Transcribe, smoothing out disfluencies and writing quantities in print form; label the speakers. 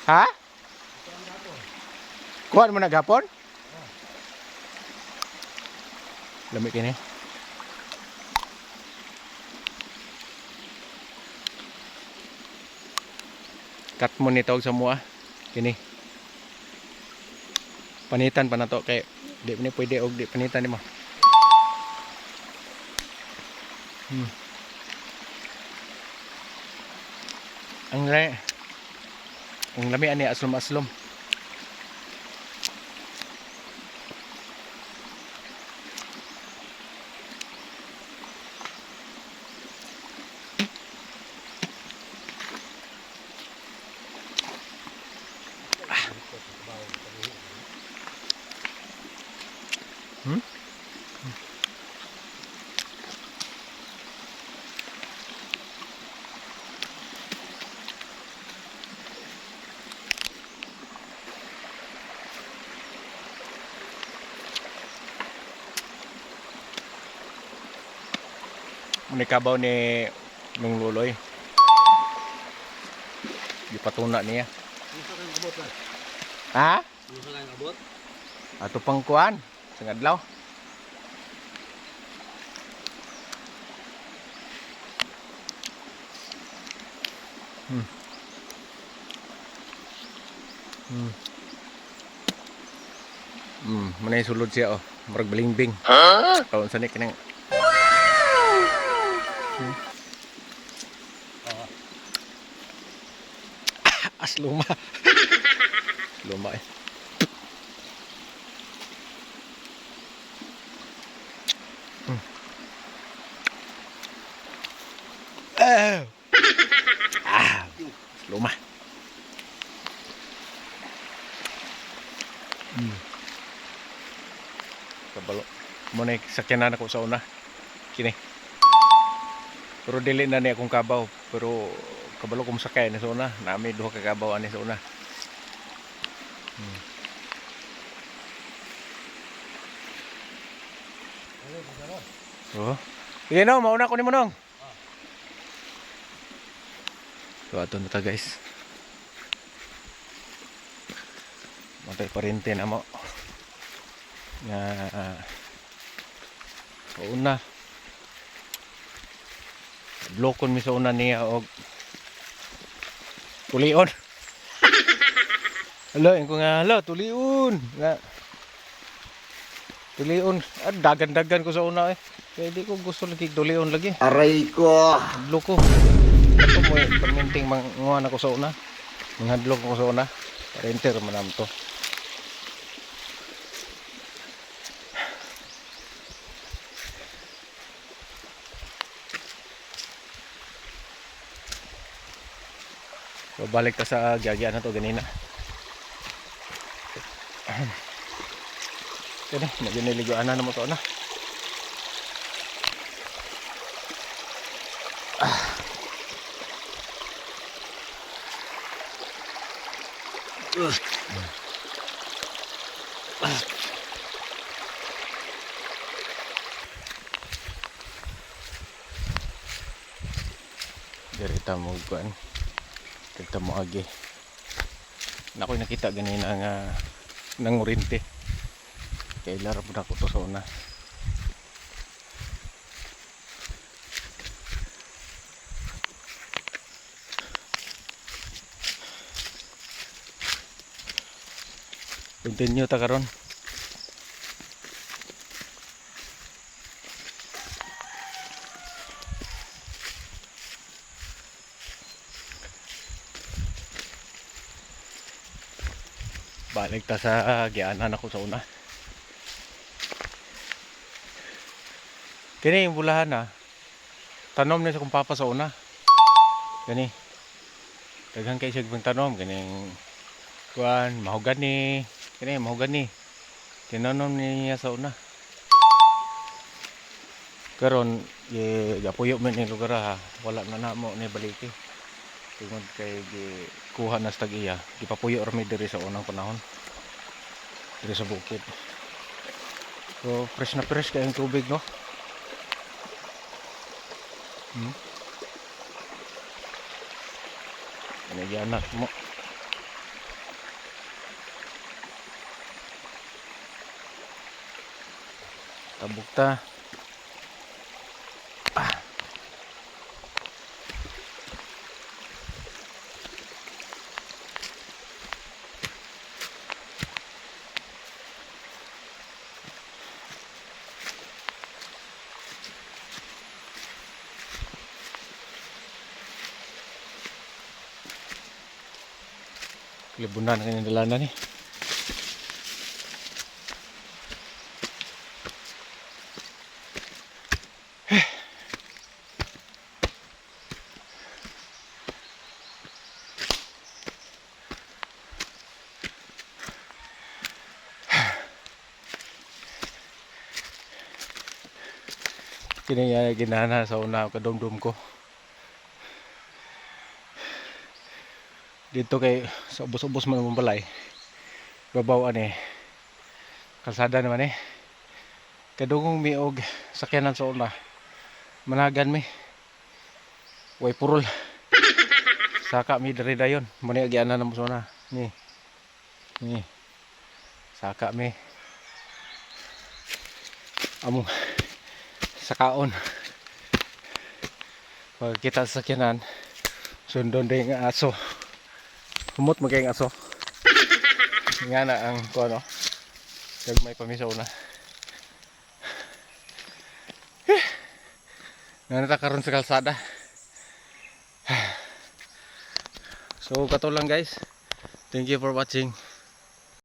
Speaker 1: Ha? Kuhan mo na gapon? Lamig ini. Cut mo ni tawag sa mua. Kini. Panitan pa na to kay di ni pwede og di panitan nimo. Ang lami ani aslom-aslom. Munikabaw ni Nung Luloy. Dipatuna niya. Ha? Ato pang kuan sa adlaw. Manay sulod siya oh, murag balingbing. Kaon sa ni kanang luma. Luma eh. Luma. Kabalo. Mo na sakyanan ako sa una. Kini. Pero dili na ni akong kabaw, pero kabalo kong sakay ni sa una. Nami duha ka kabaw ani sa una. Oh. Sige no, mauna ko ni mo nong. So ato na ta guys. Matay parente na mo. Nga una. Blokon mi sa una niya og tulion. Hello, ko nga hello, tulion. Nga tulion, dagan-dagan ko sa una eh. Kaya di ko gusto lagi tulion lagi.
Speaker 2: Aray ko.
Speaker 1: Bloko. Ako mo perminting manguhan ako sa una. Manghadlok ako sa una. Parenter man to. So balik ta sa gyagyan na to ganina. Kaya naginiliguan na mo to na. Dirita mo kuan. Kita mo agi. Nakoy nakita ganina nga nangurinte. Kay larap na ko to sa una. Continue ta karon. Balik ta sa gianan ako sa una. Kini yung bulahan na. Tanom na sa kong papa sa una. Kani. Daghang kay siya bang tanom kaning kuan mahogani. Kini mahogani. Tinanom niya sa una. Karon gapuyo man ni lugar ha. Wala na namo ni baliki. Tungod kay kuha na sa tag-iya. Gipapuyo rami diri sa unang panahon. Diri sa bukid. So fresh na fresh kay ang tubig no. Pinagyanak mo. Tabukta. Libunan kanyang dalanan eh. Kini ginana sa una kadumdum ko. Dito kay sa ubos-ubos man mong balay. Babaw ani. Kalsada naman eh. Kadugong miog sakyanan sa una. Managan mi. Way purol. Saka mi diri dayon. Mani agiana na mo sa una. Ni. Ni. Saka mi. Among sakaon. Pag kita sa sakyanan, sundon din nga aso. Humot maging aso. Nga na ang ko ano. Kag may pamisaw na. Nga na karon sa kalsada. So kato lang guys. Thank you for watching.